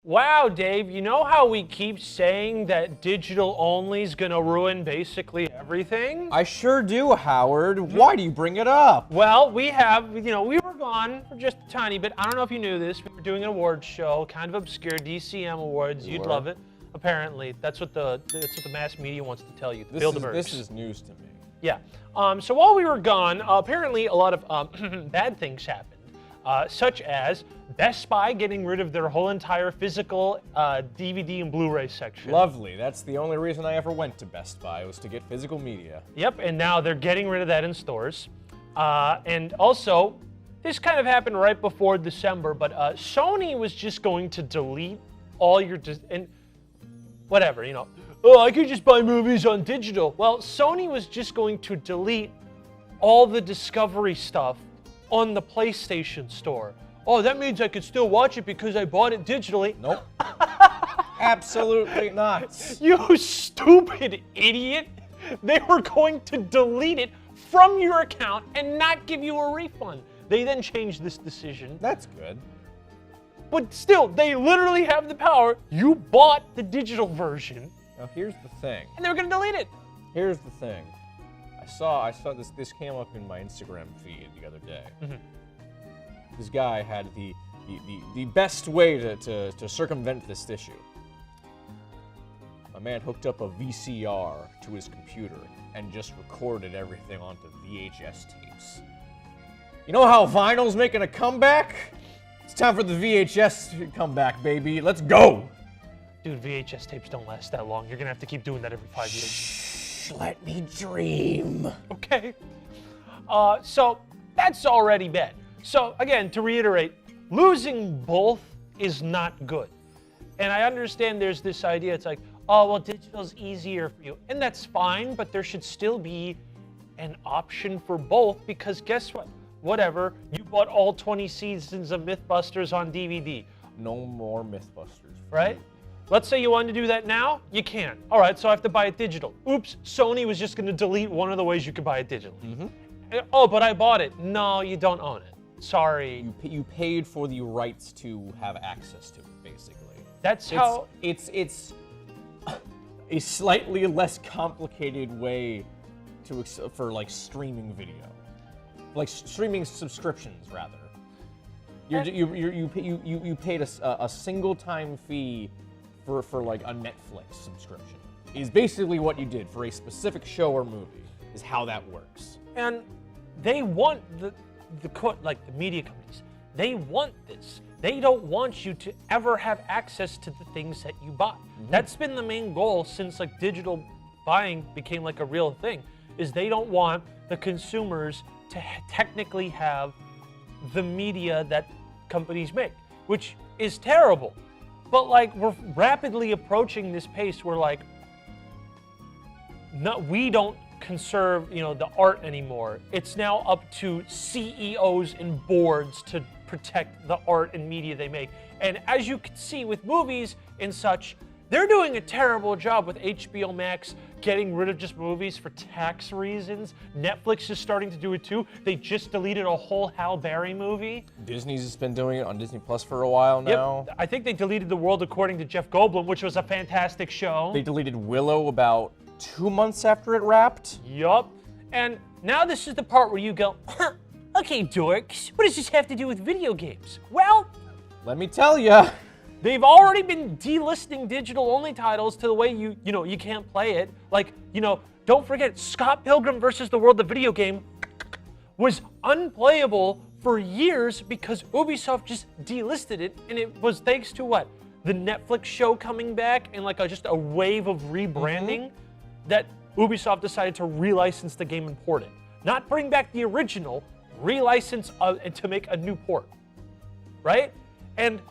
Wow, Dave, you know how we keep saying that digital only is going to ruin basically everything? I sure do, Howard. Why do you bring it up? Well, we were gone for just a tiny bit. I don't know if you knew this. We were doing an awards show, kind of obscure, DCM awards. You'd love it. Apparently, that's what the mass media wants to tell you. This is news to me. Yeah. So while we were gone, apparently a lot of bad things happened. Such as Best Buy getting rid of their whole entire physical DVD and Blu-ray section. Lovely. That's the only reason I ever went to Best Buy, was to get physical media. Yep, and now they're getting rid of that in stores. And also, this kind of happened right before December, but Sony was just going to delete all your... and whatever, you know. Oh, I could just buy movies on digital. Well, Sony was just going to delete all the Discovery stuff on the PlayStation Store. Oh, that means I could still watch it because I bought it digitally. Nope. Absolutely not. You stupid idiot. They were going to delete it from your account and not give you a refund. They then changed this decision. That's good. But still, they literally have the power. You bought the digital version. Now here's the thing. And they're going to delete it. Here's the thing. I saw this came up in my Instagram feed the other day. Mm-hmm. This guy had the best way to circumvent this issue. A man hooked up a VCR to his computer and just recorded everything onto VHS tapes. You know how vinyl's making a comeback? It's time for the VHS comeback, baby. Let's go! Dude, VHS tapes don't last that long. You're going to have to keep doing that every 5 years. Shh, let me dream. Okay. So that's already bad. So again, to reiterate, losing both is not good. And I understand there's this idea, it's like, oh, well, digital's easier for you. And that's fine, but there should still be an option for both, because guess what? Whatever, you bought all 20 seasons of Mythbusters on DVD. No more Mythbusters. Right? Let's say you wanted to do that now, you can't. All right, so I have to buy it digital. Oops, Sony was just going to delete one of the ways you could buy it digitally. Mm-hmm. Oh, but I bought it. No, you don't own it. Sorry. You paid for the rights to have access to it, basically. That's how... It's a slightly less complicated way for like streaming video. Like streaming subscriptions, rather. You paid a single time fee for like a Netflix subscription. Is basically what you did for a specific show or movie. Is how that works. And they want the media companies. They want this. They don't want you to ever have access to the things that you buy. Mm-hmm. That's been the main goal since like digital buying became like a real thing. Is they don't want the consumers to technically have the media that companies make, which is terrible. But like we're rapidly approaching this pace where like we don't conserve, the art anymore. It's now up to CEOs and boards to protect the art and media they make. And as you can see with movies and such, they're doing a terrible job with HBO Max getting rid of just movies for tax reasons. Netflix is starting to do it too. They just deleted a whole Halle Berry movie. Disney's just been doing it on Disney Plus for a while now. Yep. I think they deleted The World According to Jeff Goldblum, which was a fantastic show. They deleted Willow about 2 months after it wrapped. Yup. And now this is the part where you go, okay, dorks, what does this have to do with video games? Well, let me tell ya. They've already been delisting digital-only titles to the way you can't play it. Like, don't forget, Scott Pilgrim versus the World, the video game, was unplayable for years because Ubisoft just delisted it, and it was thanks to what? The Netflix show coming back and like just a wave of rebranding that Ubisoft decided to relicense the game and port it. Not bring back the original, relicense to make a new port, right? And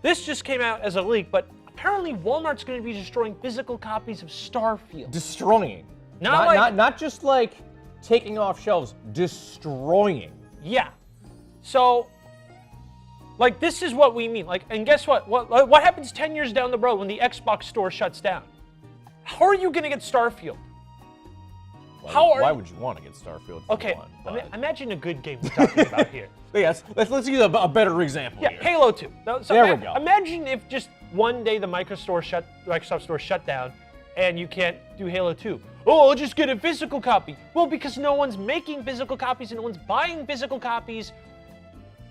this just came out as a leak, but apparently Walmart's going to be destroying physical copies of Starfield. Destroying. Not just like taking off shelves, destroying. Yeah. So, like, this is what we mean. Like, and guess what? What happens 10 years down the road when the Xbox store shuts down? How are you going to get Starfield? Why would you want to get Starfield for Okay, one? But... imagine a good game we're talking about here. Yes, let's use a better example Yeah, here. Halo 2. So there we go. Imagine if just one day the Microsoft Store shut down and you can't do Halo 2. Oh, I'll just get a physical copy. Well, because no one's making physical copies and no one's buying physical copies,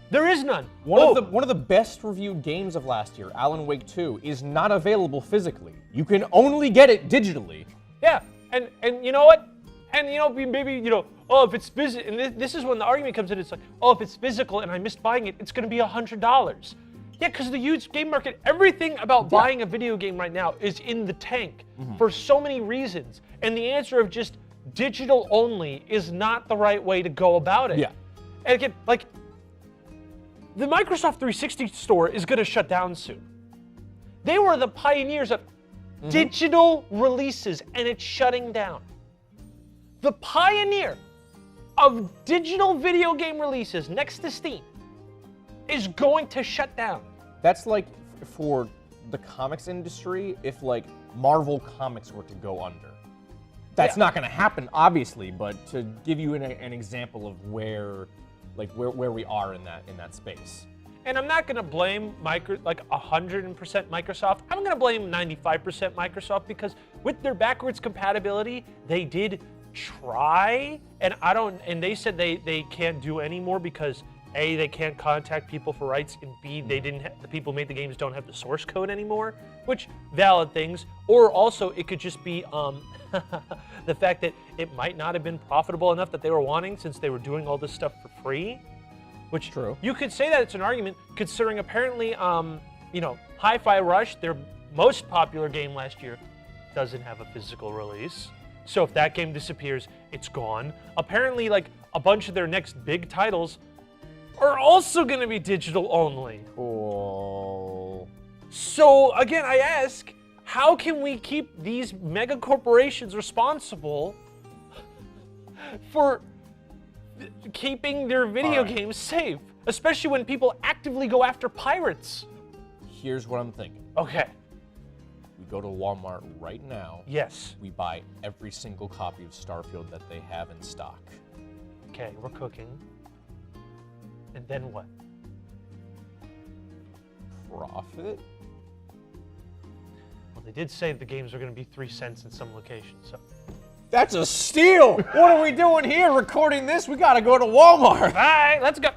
there is none. One of the best reviewed games of last year, Alan Wake 2, is not available physically. You can only get it digitally. Yeah, and you know what? And maybe oh, if it's physical, and this is when the argument comes in. It's like, oh, if it's physical and I missed buying it, it's going to be $100. Yeah, because the used game market, everything about buying a video game right now is in the tank for so many reasons. And the answer of just digital only is not the right way to go about it. Yeah. And again, like, the Microsoft 360 store is going to shut down soon. They were the pioneers of digital releases, and it's shutting down. The pioneer of digital video game releases next to Steam is going to shut down. That's like for the comics industry, if like Marvel Comics were to go under. That's not going to happen, obviously, but to give you an example of where we are in that space. And I'm not going to blame 100% Microsoft. I'm going to blame 95% Microsoft because with their backwards compatibility, they did try, and they said they can't do any more because A, they can't contact people for rights, and B, the people who made the games don't have the source code anymore, which valid things. Or also it could just be the fact that it might not have been profitable enough that they were wanting since they were doing all this stuff for free. Which True. You could say that it's an argument, considering apparently, Hi-Fi Rush, their most popular game last year, doesn't have a physical release. So if that game disappears, it's gone. Apparently, like, a bunch of their next big titles are also going to be digital only. Cool. So again, I ask, how can we keep these mega corporations responsible for keeping their video games safe, especially when people actively go after pirates? Here's what I'm thinking. Okay. We go to Walmart right now. Yes. We buy every single copy of Starfield that they have in stock. Okay, we're cooking. And then what? Profit? Well, they did say the games are going to be 3 cents in some locations, so. That's a steal! What are we doing here recording this? We gotta go to Walmart! All right, let's go.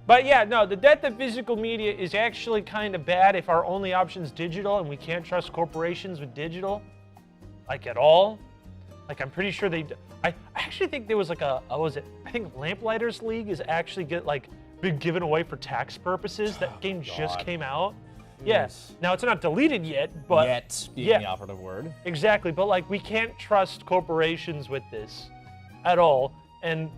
But yeah, no, the death of physical media is actually kind of bad if our only option is digital and we can't trust corporations with digital, like at all. Like, I'm pretty sure I actually think there was like I think Lamplighters League is actually been given away for tax purposes. That game just came out. Yes. Now it's not deleted yet, but Yet being the operative word. Exactly, but like, we can't trust corporations with this at all. And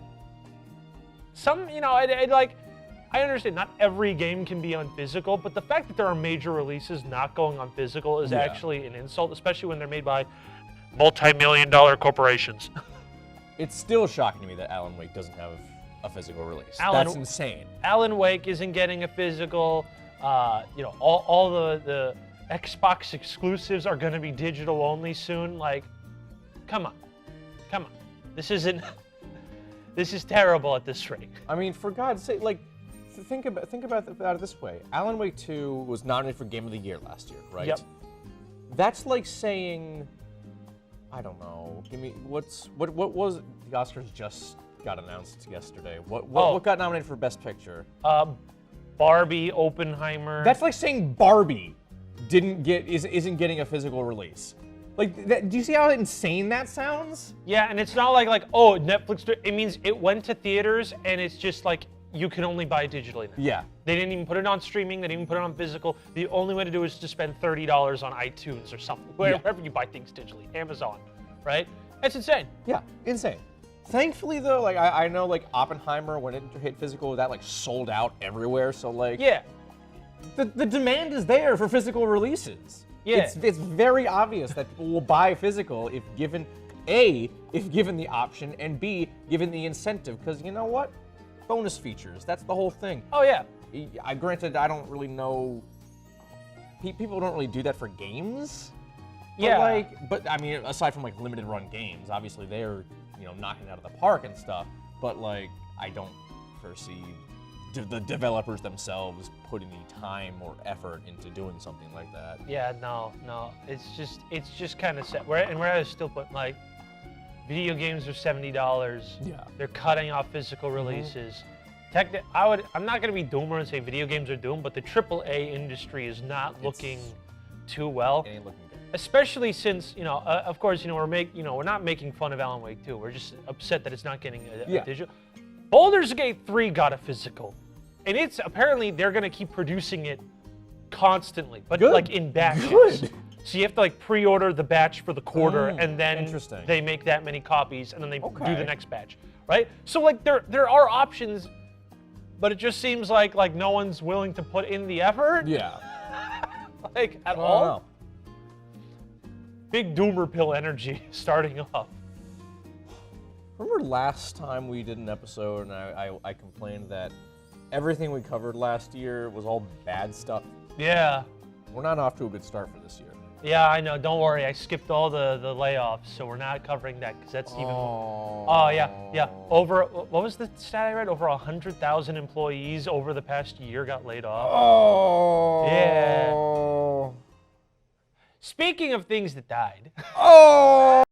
some, I understand not every game can be on physical, but the fact that there are major releases not going on physical is actually an insult, especially when they're made by multi-million-dollar corporations. It's still shocking to me that Alan Wake doesn't have a physical release. That's insane. Alan Wake isn't getting a physical. All the Xbox exclusives are going to be digital only soon. Like, come on. This is terrible at this rate. I mean, for God's sake, like, think about it this way. Alan Wake 2 was nominated for Game of the Year last year, right? Yep. That's like saying, I don't know. What was the Oscars just got announced yesterday? What got nominated for Best Picture? Barbie, Oppenheimer. That's like saying Barbie isn't getting a physical release. Like, do you see how insane that sounds? Yeah, and it's not like Netflix. It means it went to theaters, and it's just like you can only buy it digitally now. Yeah. They didn't even put it on streaming. They didn't even put it on physical. The only way to do it is to spend $30 on iTunes or something, wherever you buy things digitally, Amazon, right? That's insane. Yeah, insane. Thankfully, though, like I know, like Oppenheimer, when it hit physical, that like sold out everywhere. So like, yeah, the demand is there for physical releases. Yeah, it's very obvious that people will buy physical if given the option, and B, given the incentive. Because you know what, bonus features. That's the whole thing. Oh yeah. Granted, I don't really know. People don't really do that for games. Yeah. But I mean, aside from like limited run games, obviously they're knocking it out of the park and stuff. But like, I don't foresee the developers themselves putting any time or effort into doing something like that. Yeah, no. It's just kind of sad. We're at a still point. Like, video games are $70. Yeah. They're cutting off physical releases. I'm not gonna be doomer and say video games are doomed, but the AAA industry is not looking too well. It ain't looking good. Especially since, of course, we're not making fun of Alan Wake 2. We're just upset that it's not getting a digital. Baldur's Gate 3 got a physical, and it's apparently they're gonna keep producing it constantly, but like in batches. Good. So you have to like pre-order the batch for the quarter, and then Interesting. they make that many copies, and then they do the next batch, right? So like there are options, but it just seems like no one's willing to put in the effort. Yeah. Like at I don't all. know. Big doomer pill energy starting off. Remember last time we did an episode and I complained that everything we covered last year was all bad stuff? Yeah. We're not off to a good start for this year. Yeah, I know. Don't worry. I skipped all the layoffs, so we're not covering that because that's even more. Oh, yeah. Over, what was the stat I read? Over 100,000 employees over the past year got laid off. Oh. Yeah. Speaking of things that died. Oh.